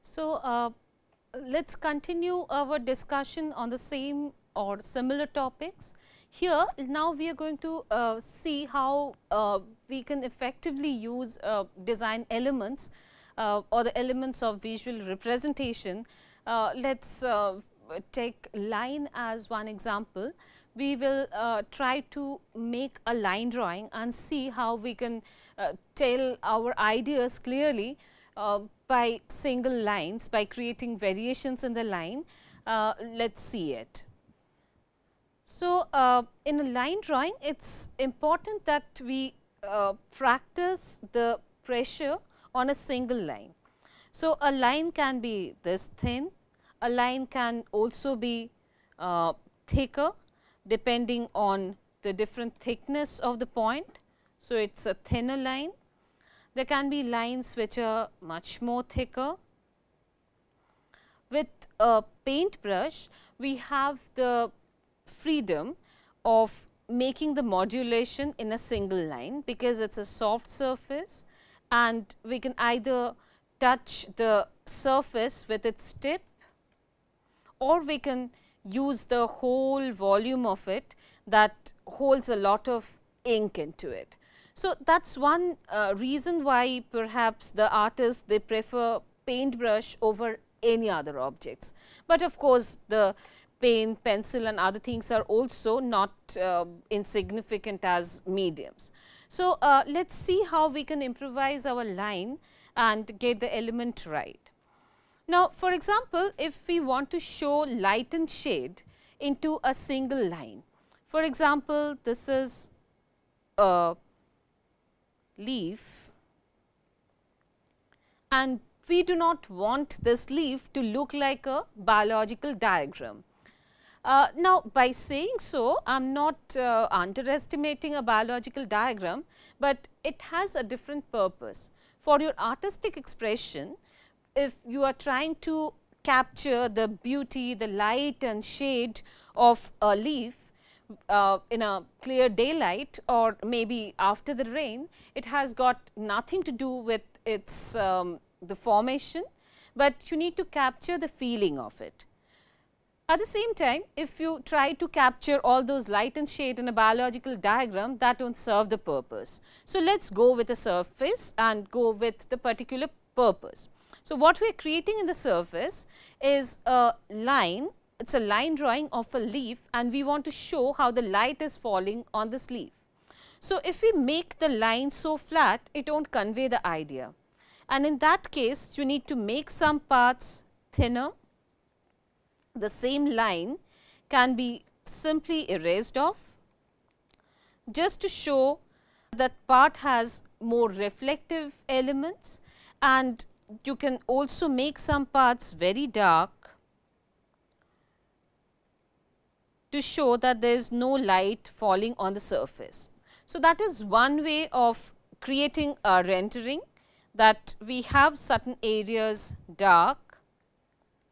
So, let's continue our discussion on the same or similar topics. Here now we are going to see how we can effectively use design elements or the elements of visual representation. Let us take line as one example. We will try to make a line drawing and see how we can tell our ideas clearly by single lines, by creating variations in the line. Let us see it. So, in a line drawing, it is important that we practice the pressure on a single line. So, a line can be this thin, a line can also be thicker depending on the different thickness of the point. So, it is a thinner line. There can be lines which are much more thicker. With a paintbrush, we have the freedom of making the modulation in a single line, because it is a soft surface and we can either touch the surface with its tip, or we can use the whole volume of it that holds a lot of ink into it. So, that is one reason why perhaps the artists they prefer paintbrush over any other objects, but of course, the pen, pencil and other things are also not insignificant as mediums. So, let us see how we can improvise our line and get the element right. Now, for example, if we want to show light and shade into a single line, for example, this is a leaf and we do not want this leaf to look like a biological diagram. Now, by saying so, I am not underestimating a biological diagram, but it has a different purpose. For your artistic expression, if you are trying to capture the beauty, the light and shade of a leaf in a clear daylight or maybe after the rain, it has got nothing to do with its the formation, but you need to capture the feeling of it. At the same time, if you try to capture all those light and shade in a biological diagram, that won't serve the purpose. So, let us go with a surface and go with the particular purpose. So, what we are creating in the surface is a line, it is a line drawing of a leaf and we want to show how the light is falling on this leaf. So, if we make the line so flat, it won't convey the idea, and in that case you need to make some parts thinner. The same line can be simply erased off just to show that part has more reflective elements, and you can also make some parts very dark to show that there is no light falling on the surface. So, that is one way of creating a rendering, that we have certain areas dark,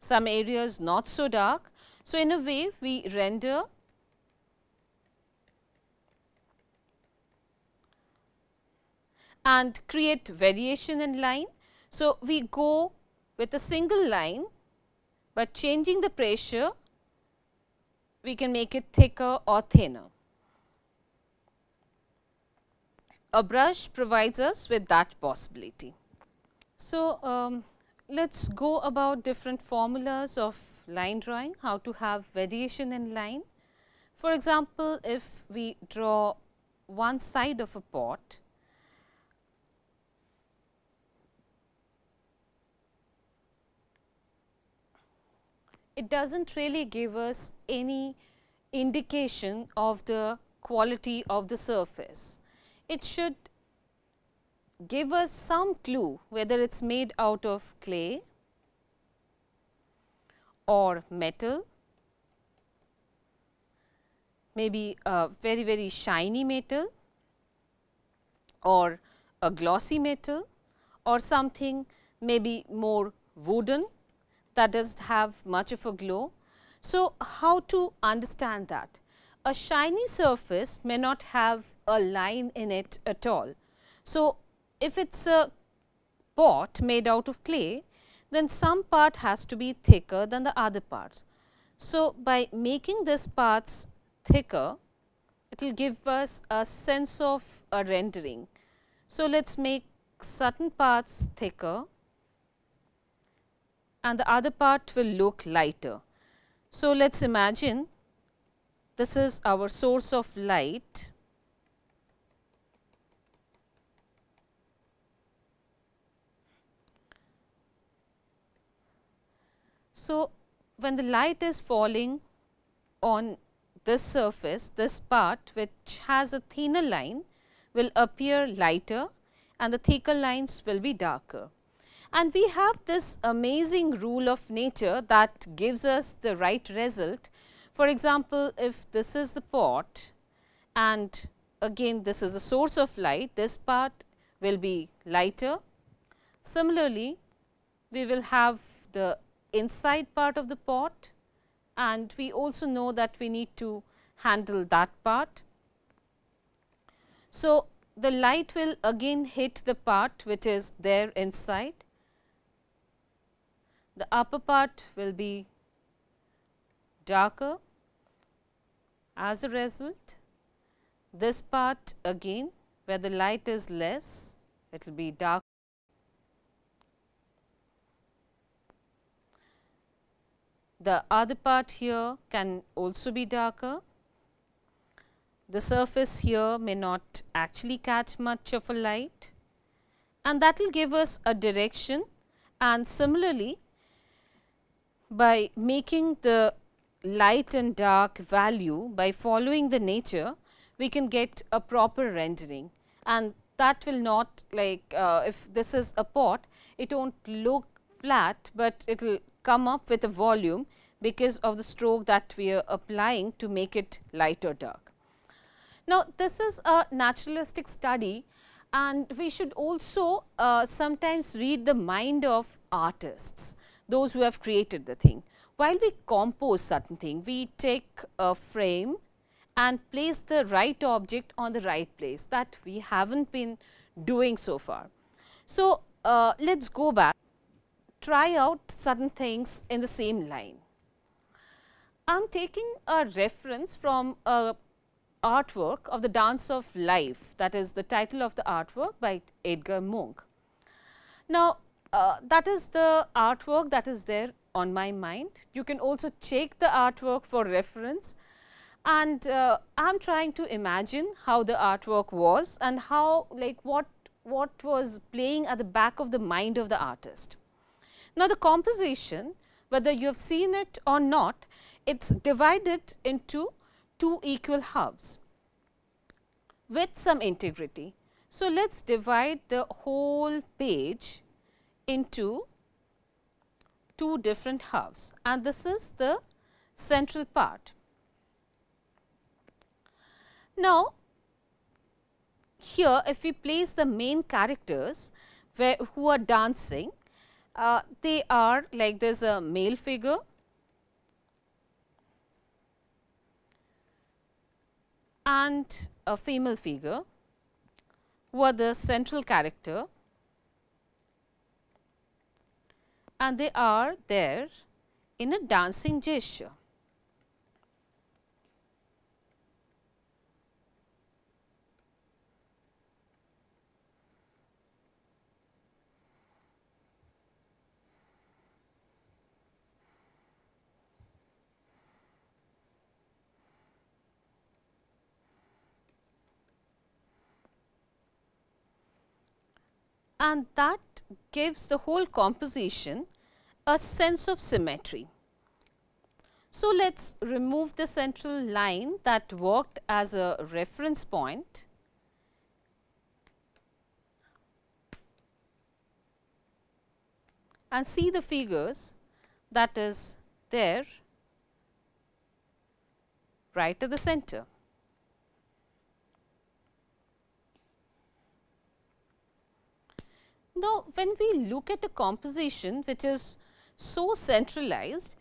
some areas not so dark. So, in a way we render and create variation in line. So, we go with a single line, but changing the pressure we can make it thicker or thinner. A brush provides us with that possibility. So, let us go about different formulas of line drawing, how to have variation in line. For example, if we draw one side of a pot, it does not really give us any indication of the quality of the surface. It should give us some clue whether it is made out of clay or metal, maybe a very shiny metal or a glossy metal, or something maybe more wooden that does not have much of a glow. So, how to understand that? A shiny surface may not have a line in it at all. So, if it is a pot made out of clay, then some part has to be thicker than the other parts. So, by making these parts thicker, it will give us a sense of a rendering. So, let us make certain parts thicker and the other part will look lighter. So, let us imagine this is our source of light. So, when the light is falling on this surface, this part which has a thinner line will appear lighter and the thicker lines will be darker. And we have this amazing rule of nature that gives us the right result. For example, if this is the pot and again this is a source of light, this part will be lighter. Similarly, we will have the inside part of the pot and we also know that we need to handle that part. So, the light will again hit the part which is there inside. The upper part will be darker. As a result, this part again where the light is less, it will be dark. The other part here can also be darker. The surface here may not actually catch much of a light and that will give us a direction, and similarly by making the light and dark value by following the nature, we can get a proper rendering, and that will not like if this is a pot, it will not look flat, but it will come up with a volume because of the stroke that we are applying to make it light or dark. Now, this is a naturalistic study and we should also sometimes read the mind of artists, those who have created the thing. While we compose certain thing, we take a frame and place the right object on the right place, that we have not been doing so far. So, let us go back, try out certain things in the same line. I am taking a reference from a artwork of the Dance of Life, that is the title of the artwork by Edgar Munch. Now, that is the artwork that is there on my mind. You can also check the artwork for reference, and I am trying to imagine how the artwork was and how like what was playing at the back of the mind of the artist. Now, the composition, whether you have seen it or not, it is divided into two equal halves with some integrity. So, let us divide the whole page into two different halves, and this is the central part. Now, here if we place the main characters who are dancing, they are like there is a male figure and a female figure who are the central character, and they are there in a dancing gesture. And that gives the whole composition a sense of symmetry. So, let us remove the central line that worked as a reference point and see the figures that is there right at the center. Now, when we look at a composition which is so centralized,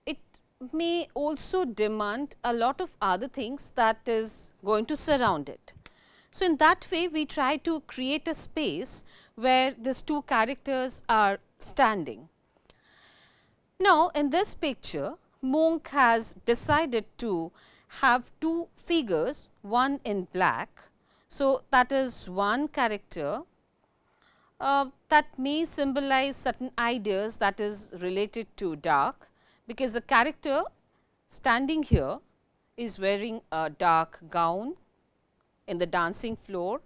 it may also demand a lot of other things that is going to surround it. So, in that way we try to create a space where these two characters are standing. Now, in this picture, Munch has decided to have two figures, one in black. So, that is one character that may symbolize certain ideas that is related to dark, because the character standing here is wearing a dark gown in the dancing floor.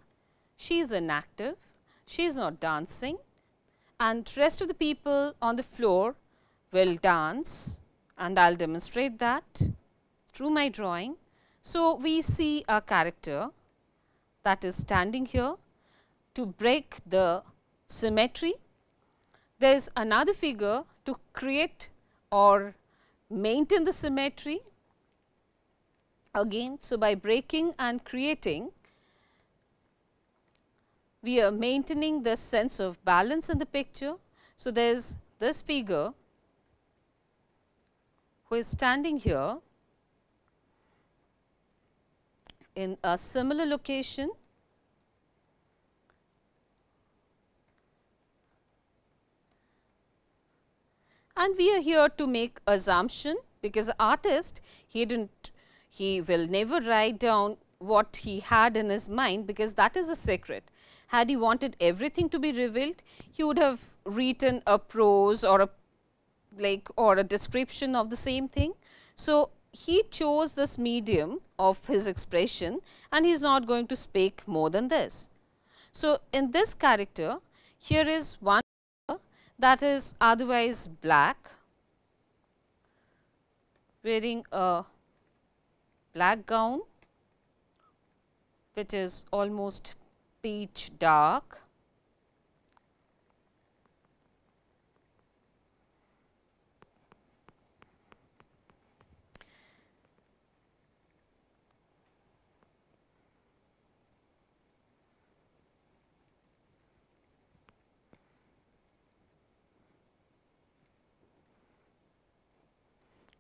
She is inactive, she is not dancing, and rest of the people on the floor will dance, and I will demonstrate that through my drawing. So, we see a character that is standing here to break the symmetry. There is another figure to create or maintain the symmetry again. So, by breaking and creating, we are maintaining this sense of balance in the picture. So, there is this figure who is standing here in a similar location, and we are here to make assumption, because the artist he will never write down what he had in his mind, because that is a secret. Had he wanted everything to be revealed, he would have written a prose or a description of the same thing. So, he chose this medium of his expression, and he is not going to speak more than this. So, in this character, here is one that is otherwise black, wearing a black gown which is almost peach dark.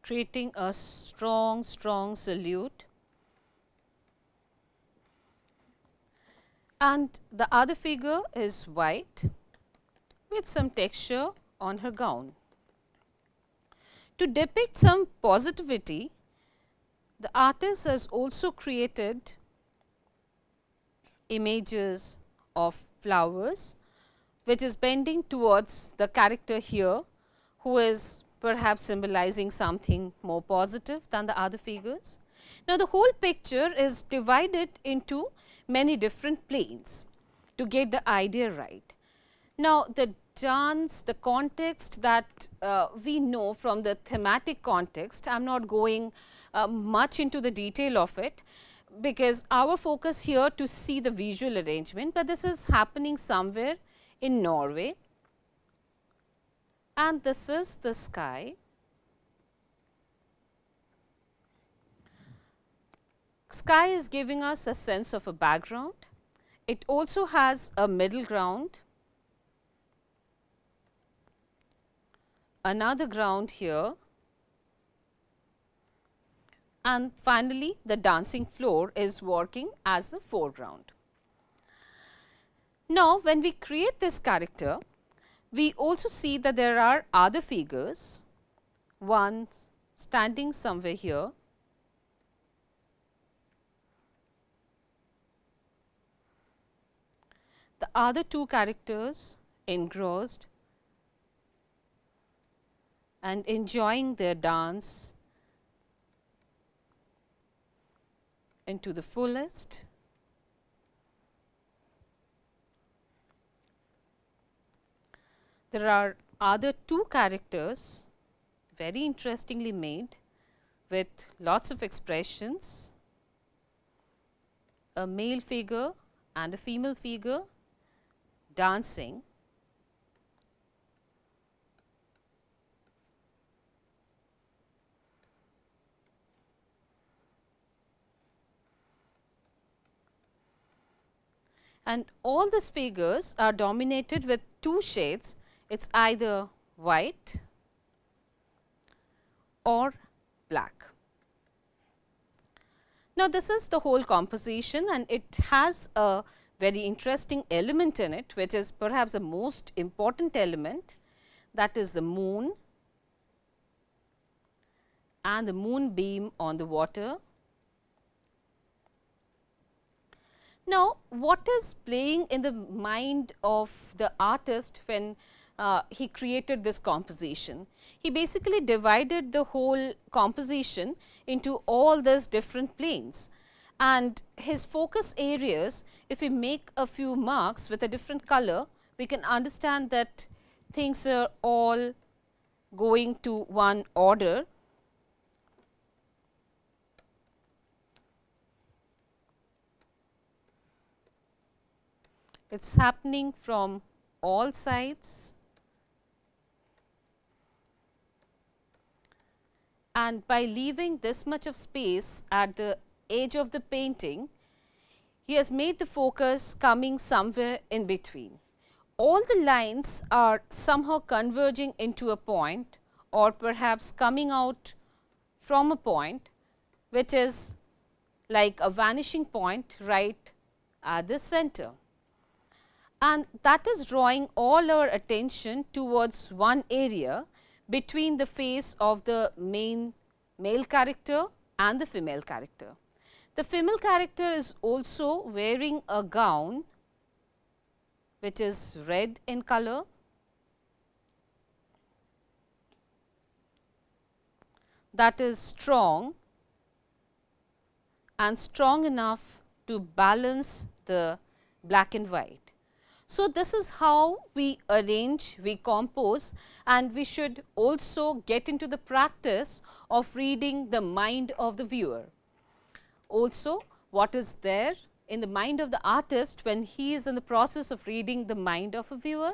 Creating a strong salute, and the other figure is white with some texture on her gown. To depict some positivity, the artist has also created images of flowers, which is bending towards the character here, who is perhaps symbolizing something more positive than the other figures. Now, the whole picture is divided into many different planes to get the idea right. Now, the dance, the context that we know from the thematic context, I am not going much into the detail of it, because our focus here to see the visual arrangement, but this is happening somewhere in Norway, and this is the sky. Sky is giving us a sense of a background. It also has a middle ground, another ground here, and finally, the dancing floor is working as the foreground. Now, when we create this character, we also see that there are other figures, one standing somewhere here, the other two characters engrossed and enjoying their dance into the fullest. There are other two characters very interestingly made with lots of expressions, a male figure and a female figure dancing. And all these figures are dominated with two shades. It is either white or black. Now, this is the whole composition, and it has a very interesting element in it, which is perhaps the most important element, that is the moon and the moonbeam on the water. Now, what is playing in the mind of the artist when he created this composition? He basically divided the whole composition into all these different planes, and his focus areas, if we make a few marks with a different color, we can understand that things are all going to one order. It is happening from all sides, and by leaving this much of space at the edge of the painting, he has made the focus coming somewhere in between. All the lines are somehow converging into a point, or perhaps coming out from a point which is like a vanishing point right at the center. And that is drawing all our attention towards one area between the face of the main male character and the female character. The female character is also wearing a gown which is red in color, that is strong and strong enough to balance the black and white. So, this is how we arrange, we compose, and we should also get into the practice of reading the mind of the viewer. Also, what is there in the mind of the artist when he is in the process of reading the mind of a viewer?